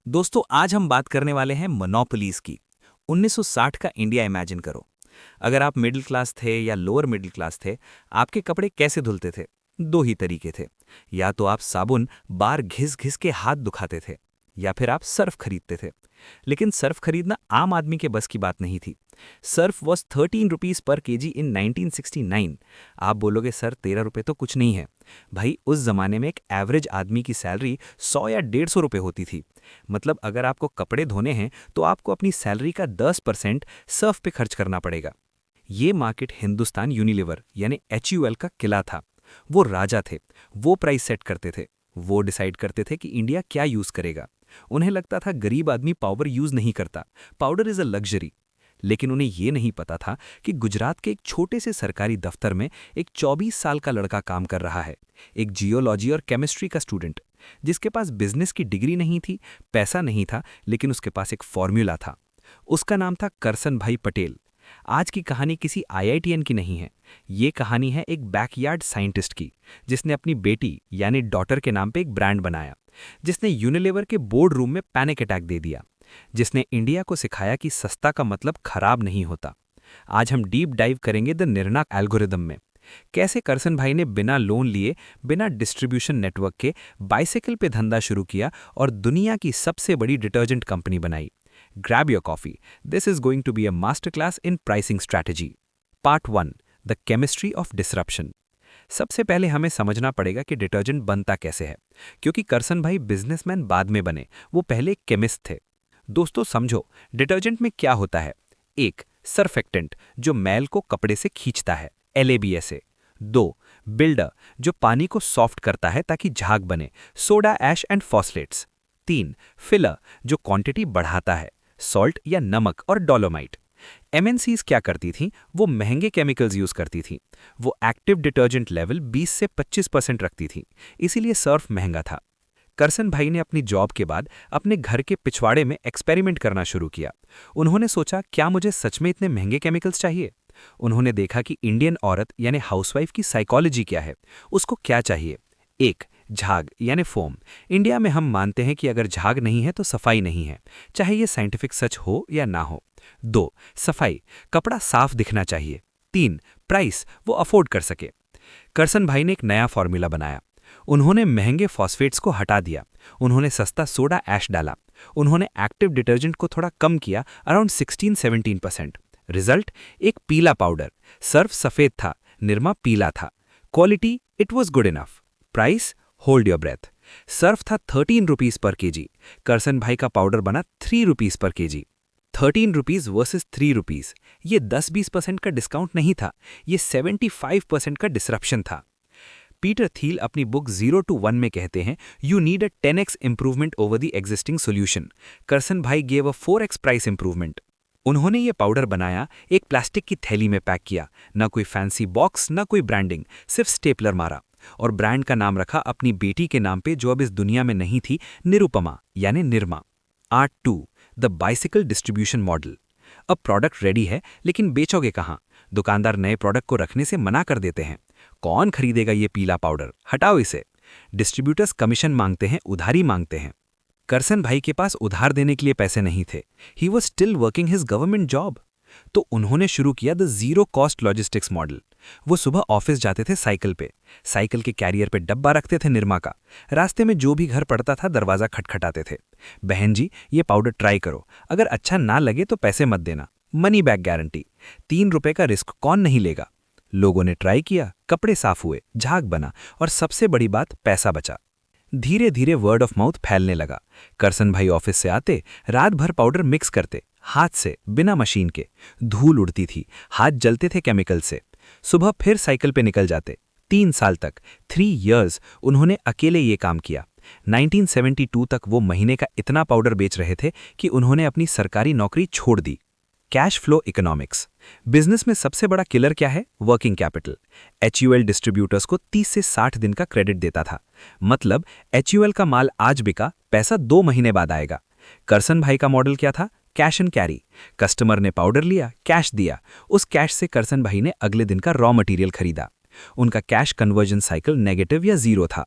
दोस्तों आज हम बात करने वाले हैं मोनोपोलीज की। 1960 का इंडिया इमेजिन करो। अगर आप मिडिल क्लास थे या लोअर मिडिल क्लास थे, आपके कपड़े कैसे धुलते थे? दो ही तरीके थे। या तो आप साबुन बार घिस घिस के हाथ दुखाते थे, या फिर आप सर्फ खरीदते थे। लेकिन सर्फ खरीदना आम आदमी के बस की बात नहीं थी। Surf was 13 rupees per KG in 1969। आप बोलोगे सर 13 रुपये तो कुछ नहीं है। भाई उस जमाने में एक एवरेज आदमी की सैलरी 100 या 150 रुपये होती थी। मतलब अगर आपको कपड़े धोने हैं तो आपको अपनी सैलरी का 10% सर्फ पे खर्च करना पड़ेगा। ये मार्केट हिंदुस्तान यूनिलीवर यानी HUL का किला था। वो राजा थे, वो प्राइस सेट करते थे, वो डिसाइड करते थे कि इंडिया क्या यूज करेगा। उन्हें लगता था गरीब आदमी पाउडर यूज नहीं करता, पाउडर इज अ लग्जरी। लेकिन उन्हें यह नहीं पता था कि गुजरात के एक छोटे से सरकारी दफ्तर में एक 24 साल का लड़का काम कर रहा है, एक जियोलॉजी और केमिस्ट्री का स्टूडेंट, जिसके पास बिजनेस की डिग्री नहीं थी, पैसा नहीं था, लेकिन उसके पास एक फॉर्मूला था। उसका नाम था करसन भाई पटेल। आज की कहानी किसी IITN की नहीं है। ये कहानी है एक बैकयार्ड साइंटिस्ट की, जिसने अपनी बेटी यानी डॉटर के नाम पे एक ब्रांड बनाया, जिसने यूनिलीवर के बोर्ड रूम में पैनिक अटैक दे दिया, जिसने इंडिया को सिखाया कि सस्ता का मतलब खराब नहीं होता। आज हम डीप डाइव करेंगे द निर्णायक एल्गोरिदम में। कैसे करसन भाई ने बिना लोन लिए, बिना डिस्ट्रीब्यूशन नेटवर्क के बाइसाइकिल पे धंधा शुरू किया और दुनिया की सबसे बड़ी डिटर्जेंट कंपनी बनाई। Grab your coffee, this is going to be a master class in pricing strategy. Part 1, the chemistry of disruption. सबसे पहले हमें समझना पड़ेगा कि डिटर्जेंट बनता कैसे है, क्योंकि करसन भाई बिजनेसमैन बाद में बने, वो पहले केमिस्ट थे। दोस्तों समझो, डिटर्जेंट में क्या होता है। एक, सरफेक्टेंट जो मैल को कपड़े से खींचता है, LABSA। दो, बिल्डर जो पानी को सॉफ्ट करता है ताकि झाग बने, सोडा ऐश एंड फॉस्फेट्स। तीन, फिलर जो क्वांटिटी बढ़ाता है, सॉल्ट या नमक और डोलोमाइट। MNCs क्या करती थीं? वो महंगे केमिकल्स यूज करती थीं। वो एक्टिव डिटर्जेंट लेवल 20 से 25% रखती थीं, इसीलिए सर्फ महंगा था। करसन भाई ने अपनी जॉब के बाद अपने घर के पिछवाड़े में एक्सपेरिमेंट करना शुरू किया। उन्होंने सोचा, क्या मुझे सच में इतने महंगे केमिकल्स चाहिए? उन्होंने देखा कि इंडियन औरत यानी हाउसवाइफ की साइकोलॉजी क्या है, उसको क्या चाहिए। एक, झाग यानी फोम। इंडिया में हम मानते हैं कि अगर झाग नहीं है तो सफाई नहीं है, चाहे ये साइंटिफिक सच हो या ना हो। दो, सफाई, कपड़ा साफ दिखना चाहिए। तीन, प्राइस, वो अफोर्ड कर सके। करसन भाई ने एक नया फॉर्मूला बनाया। उन्होंने महंगे फॉस्फेट्स को हटा दिया, उन्होंने सस्ता सोडा ऐश डाला, उन्होंने एक्टिव डिटर्जेंट को थोड़ा कम किया, अराउंड 16-17%। रिजल्ट, एक पीला पाउडर। सर्फ सफेद था, निरमा पीला था। Quality, it was good enough. Price, hold your breath. Surf था 13 रुपीज पर केजी, करसन भाई का पाउडर बना 3 rupees per KG. 13 rupees versus 3 rupees, ये 10-20% का डिस्काउंट नहीं था, ये 75% का डिसरप्शन था। पीटर थील अपनी बुक 0 to 1 में कहते हैं, you need a 10x improvement over the existing solution. Karsan bhai gave a 4x price improvement. उन्होंने ये पाउडर बनाया, एक प्लास्टिक की थैली में पैक किया, ना कोई फैंसी बॉक्स, ना कोई ब्रांडिंग, सिर्फ स्टेपलर मारा और ब्रांड का नाम रखा अपनी बेटी के नाम पे जो अब इस दुनिया में नहीं थी, निरुपमा यानी Nirma. Art 2, the bicycle distribution model. अब प्रोडक्ट रेडी है, लेकिन बेचोगे कहाँ? दुकानदार नए प्रोडक्ट को रखने से मना कर देते हैं। कौन खरीदेगा ये पीला पाउडर, हटाओ इसे। डिस्ट्रीब्यूटर्स कमीशन मांगते हैं, उधारी मांगते हैं। करसन भाई के पास उधार देने के लिए पैसे नहीं थे। He was still working his government job. तो उन्होंने शुरू किया the zero cost logistics model. वो सुबह ऑफिस जाते थे साइकिल पे, साइकिल के कैरियर पे डब्बा रखते थे निरमा का, रास्ते में जो भी घर पड़ता था दरवाजा खटखटाते थे। बहन जी, ये पाउडर ट्राई करो, अगर अच्छा ना लगे तो पैसे मत देना, मनी बैक गारंटी। 3 रुपए का रिस्क कौन नहीं लेगा? लोगों ने ट्राई किया, कपड़े साफ हुए, झाग बना और सबसे बड़ी बात, पैसा बचा। धीरे धीरे वर्ड ऑफ माउथ फैलने लगा। करसन भाई ऑफिस से आते, रात भर पाउडर मिक्स करते, हाथ से, बिना मशीन के। धूल उड़ती थी, हाथ जलते थे केमिकल से। सुबह फिर साइकिल पे निकल जाते। 3 साल तक, 3 इयर्स उन्होंने अकेले ये काम किया। 1972 तक वो महीने का इतना पाउडर बेच रहे थे कि उन्होंने अपनी सरकारी नौकरी छोड़ दी। Cash flow economics. बिजनेस में सबसे बड़ा किलर क्या है? Working capital. HUL डिस्ट्रीब्यूटर्स को 30 से 60 दिन का क्रेडिट देता था। मतलब HUL का माल आज बिका, पैसा 2 महीने बाद आएगा। करसन भाई का मॉडल क्या था? Cash and carry. कस्टमर ने पाउडर लिया, कैश दिया, उस कैश से करसन भाई ने अगले दिन का रॉ मटेरियल खरीदा। उनका कैश कन्वर्जन साइकिल नेगेटिव या जीरो था।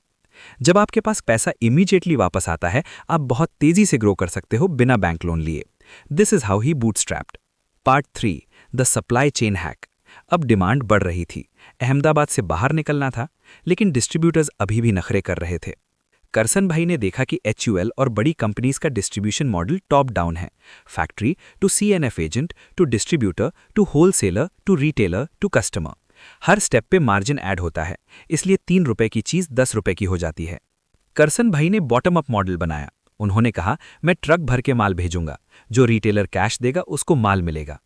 जब आपके पास पैसा इमीडिएटली वापस आता है, आप बहुत तेजी से ग्रो कर सकते हो बिना बैंक लोन लिए। This is how he bootstrapped. Part 3, the supply chain hack. अब डिमांड बढ़ रही थी, अहमदाबाद से बाहर निकलना था, लेकिन डिस्ट्रीब्यूटर्स अभी भी नखरे कर रहे थे। करसन भाई ने देखा कि HUL और बड़ी कंपनीज का डिस्ट्रीब्यूशन मॉडल टॉप डाउन है, factory to CNF agent to distributor to wholesaler to retailer to customer. हर स्टेप पे मार्जिन ऐड होता है, इसलिए 3 रुपए की चीज 10 रुपए की हो जाती है। करसन भाई ने बॉटम अप मॉडल बनाया। उन्होंने कहा, मैं ट्रक भर के माल भेजूंगा, जो रिटेलर कैश देगा उसको माल मिलेगा।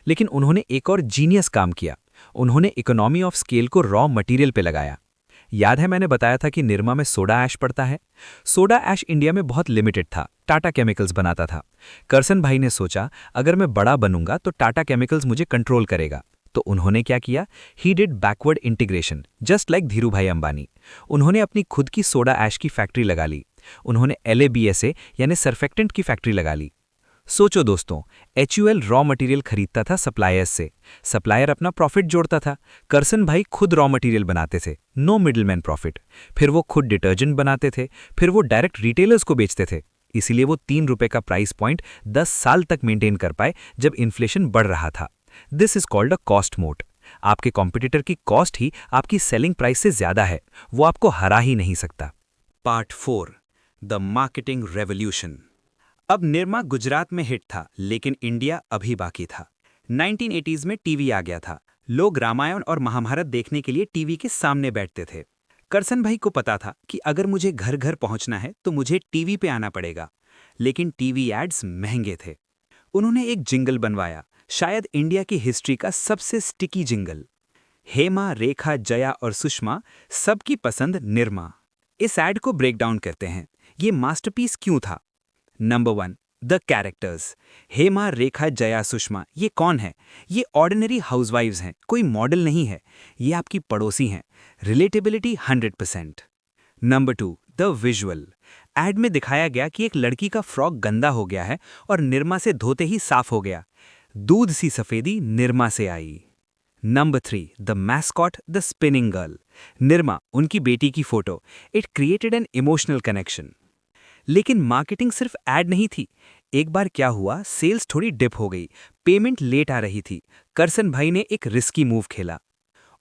लेकिन उन्होंने एक और जीनियस काम किया। उन्होंने इकोनॉमी ऑफ स्केल को रॉ मटेरियल पे लगाया। याद है मैंने बताया था कि निरमा में सोडा ऐश पड़ता है। सोडा ऐश इंडिया में बहुत लिमिटेड था, टाटा केमिकल्स बनाता था। करसन भाई ने सोचा, अगर मैं बड़ा बनूंगा तो टाटा केमिकल्स मुझे कंट्रोल करेगा। तो उन्होंने क्या किया? He did backward integration, just like Dhirubhai Ambani. उन्होंने अपनी खुद की सोडा ऐश की फैक्ट्री लगा ली। उन्होंने LABSA यानी सरफेक्टेंट की फैक्ट्री लगा ली। सोचो दोस्तों, HUL रॉ मटेरियल खरीदता था सप्लायर्स से, सप्लायर अपना प्रॉफिट जोड़ता था। करसन भाई खुद रॉ मटेरियल बनाते थे, नो मिडलमैन प्रॉफिट। फिर वो खुद डिटर्जेंट बनाते थे, फिर वो डायरेक्ट रिटेलर्स को बेचते थे। इसीलिए वो 3 रुपए का प्राइस पॉइंट 10 साल तक मेंटेन कर पाए जब इन्फ्लेशन बढ़ रहा था। This is called a cost मोट। आपके कॉम्पिटिटर की कॉस्ट ही आपकी सेलिंग प्राइस से ज्यादा है, वो आपको हरा ही नहीं सकता। Part 4, the marketing revolution. अब निरमा गुजरात में हिट था, लेकिन इंडिया अभी बाकी था। 1980s में टीवी आ गया था। लोग रामायण और महाभारत देखने के लिए टीवी के सामने बैठते थे। करसन भाई को पता था कि अगर मुझे घर घर पहुंचना है तो मुझे टीवी पे आना पड़ेगा। लेकिन टीवी एड्स महंगे थे। उन्होंने एक जिंगल बनवाया, शायद इंडिया की हिस्ट्री का सबसे स्टिकी जिंगल। हेमा, रेखा, जया और सुषमा, सबकी पसंद निरमा। इस एड को ब्रेक डाउन करते हैं। ये मास्टरपीस क्यों था? Number 1, the characters. Hema, Rekha, Jaya, Sushma, ये कौन है? ये ऑर्डिनरी हाउसवाइव्स हैं, कोई मॉडल नहीं है। ये आपकी पड़ोसी हैं। Relatability 100%। Number 2, the visual. Ad में दिखाया गया कि एक लड़की का फ्रॉक गंदा हो गया है और निरमा से धोते ही साफ हो गया। दूध सी सफेदी निरमा से आई। Number 3, the mascot, the spinning girl. Nirma, उनकी बेटी की फोटो। It created an emotional connection. लेकिन मार्केटिंग सिर्फ ऐड नहीं थी। एक बार क्या हुआ, सेल्स थोड़ी डिप हो गई, पेमेंट लेट आ रही थी। करसन भाई ने एक रिस्की मूव खेला।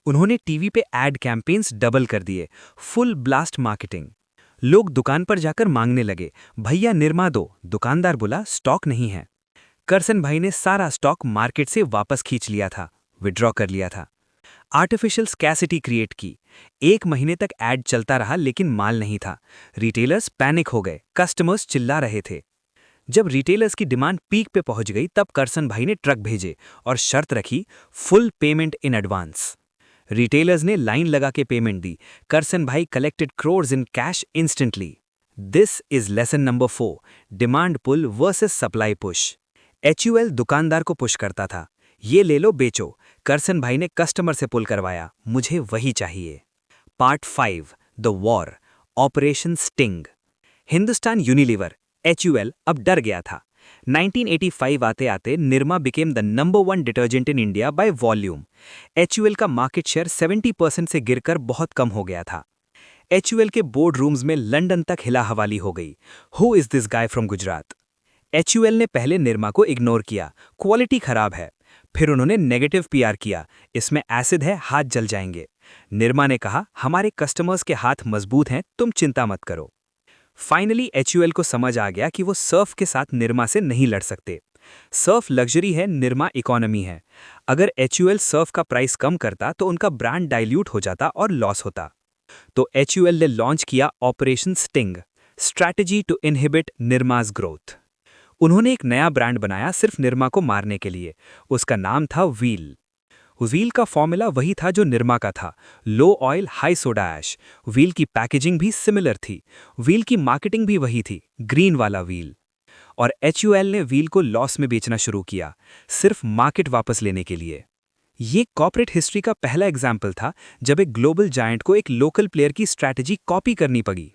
उन्होंने टीवी पे एड कैंपेन्स डबल कर दिए, फुल ब्लास्ट मार्केटिंग। लोग दुकान पर जाकर मांगने लगे, भैया निरमा दो। दुकानदार बोला, स्टॉक नहीं है। करसन भाई ने सारा स्टॉक मार्केट से वापस खींच लिया था, विड्रॉ कर लिया था। आर्टिफिशियल स्कैसिटी क्रिएट की। 1 महीने तक एड चलता रहा, लेकिन माल नहीं था। रिटेलर्स पैनिक हो गए, कस्टमर्स चिल्ला रहे थे। जब रिटेलर्स की डिमांड पीक पे पहुंच गई, तब करसन भाई ने ट्रक भेजे और शर्त रखी, full payment in advance. Retailers ने लाइन लगा के पेमेंट दी। Karsan bhai collected crores in cash instantly. This is lesson number 4, demand pull versus supply push. HUL दुकानदार को पुश करता था, ये ले लो बेचो। करसन भाई ने कस्टमर से पुल करवाया, मुझे वही चाहिए। Part 5, the war, operation sting. Hindustan Unilever, HUL अब डर गया था। 1985 आते आते Nirma became the number 1 detergent in India by volume. HUL का मार्केट शेयर 70% से गिरकर बहुत कम हो गया था। HUL के बोर्ड रूम्स में लंदन तक हिला हवाली हो गई। Who is this guy from Gujarat? HUL ने पहले निरमा को इग्नोर किया, क्वालिटी खराब है। फिर उन्होंने नेगेटिव PR किया, इसमें एसिड है, हाथ जल जाएंगे। निरमा ने कहा, हमारे कस्टमर्स के हाथ मजबूत हैं, तुम चिंता मत करो। फाइनली HUL को समझ आ गया कि वो सर्फ के साथ निरमा से नहीं लड़ सकते। सर्फ लग्जरी है, निरमा इकोनॉमी है। अगर HUL सर्फ का प्राइस कम करता तो उनका ब्रांड डाइल्यूट हो जाता और लॉस होता। तो HUL ने लॉन्च किया operation sting, strategy to inhibit Nirma's growth. उन्होंने एक नया ब्रांड बनाया सिर्फ निरमा को मारने के लिए। उसका नाम था व्हील। व्हील का फॉर्मूला वही था जो निरमा का था, low oil high soda ash. Wheel की पैकेजिंग भी सिमिलर थी। व्हील की मार्केटिंग भी वही थी, ग्रीन वाला व्हील। और HUL ने व्हील को लॉस में बेचना शुरू किया, सिर्फ मार्केट वापस लेने के लिए। ये कॉर्पोरेट हिस्ट्री का पहला एग्जाम्पल था जब एक ग्लोबल जायंट को एक लोकल प्लेयर की स्ट्रैटेजी कॉपी करनी पड़ी।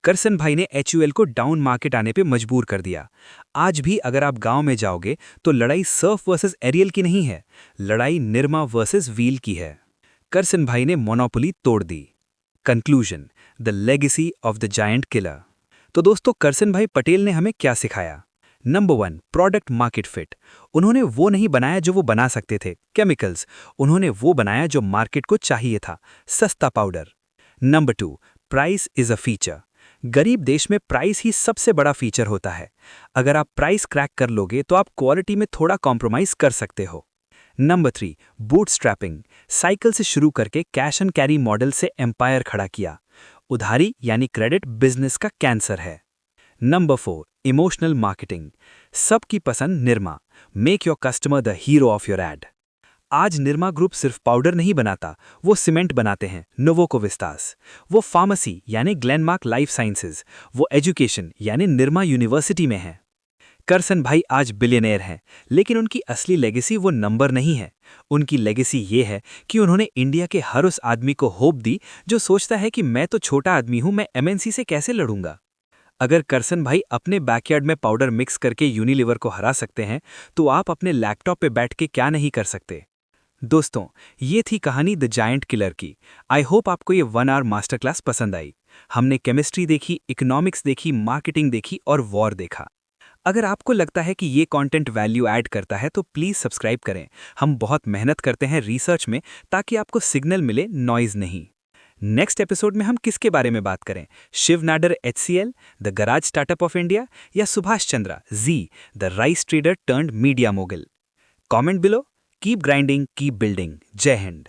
करसन भाई ने HUL को डाउन मार्केट आने पे मजबूर कर दिया। आज भी अगर आप गांव में जाओगे तो लड़ाई सर्फ वर्सेस एरियल की नहीं है, लड़ाई निरमा वर्सेस व्हील की है। करसन भाई ने मोनोपोली तोड़ दी। Conclusion, the legacy of the giant killer. तो दोस्तों, करसन भाई पटेल ने हमें क्या सिखाया? Number 1, product market fit. उन्होंने वो नहीं बनाया जो वो बना सकते थे, केमिकल्स। उन्होंने वो बनाया जो मार्केट को चाहिए था, सस्ता powder. Number 2, price is a feature. गरीब देश में प्राइस ही सबसे बड़ा फीचर होता है। अगर आप प्राइस क्रैक कर लोगे तो आप क्वालिटी में थोड़ा कॉम्प्रोमाइज कर सकते हो। Number 3, boot strapping. साइकिल से शुरू करके कैश एंड कैरी मॉडल से एम्पायर खड़ा किया। उधारी यानी क्रेडिट बिजनेस का कैंसर है। Number 4, emotional marketing. सबकी पसंद Nirma, make your customer the hero of your add. आज निरमा ग्रुप सिर्फ पाउडर नहीं बनाता, वो सीमेंट बनाते हैं, नोवोको विस्तास। वो फार्मेसी यानी ग्लेनमार्क लाइफ साइंसेज। वो एजुकेशन यानी निरमा यूनिवर्सिटी में है। करसन भाई आज बिलियनेयर हैं, लेकिन उनकी असली लेगेसी वो नंबर नहीं है। उनकी लेगेसी ये है कि उन्होंने इंडिया के हर उस आदमी को होप दी जो सोचता है कि मैं तो छोटा आदमी हूं, मैं एमएनसी से कैसे लड़ूंगा। अगर करसन भाई अपने बैकयार्ड में पाउडर मिक्स करके यूनिलीवर को हरा सकते हैं, तो आप अपने लैपटॉप पे बैठ के क्या नहीं कर सकते। दोस्तों, ये थी कहानी द जायंट किलर की। आई होप आपको ये 1 आवर मास्टर क्लास पसंद आई। हमने केमिस्ट्री देखी, इकोनॉमिक्स देखी, मार्केटिंग देखी और वॉर देखा। अगर आपको लगता है कि ये कंटेंट वैल्यू ऐड करता है तो प्लीज़ सब्सक्राइब करें। हम बहुत मेहनत करते हैं रिसर्च में, ताकि आपको सिग्नल मिले, नॉइज़ नहीं। नेक्स्ट एपिसोड में हम किसके बारे में बात करें? Shiv Nadar HCL, the garage startup of India, या Subhash Chandra ji, the rice trader turned media mogul? Comment below. Keep grinding, keep building. Jai Hind.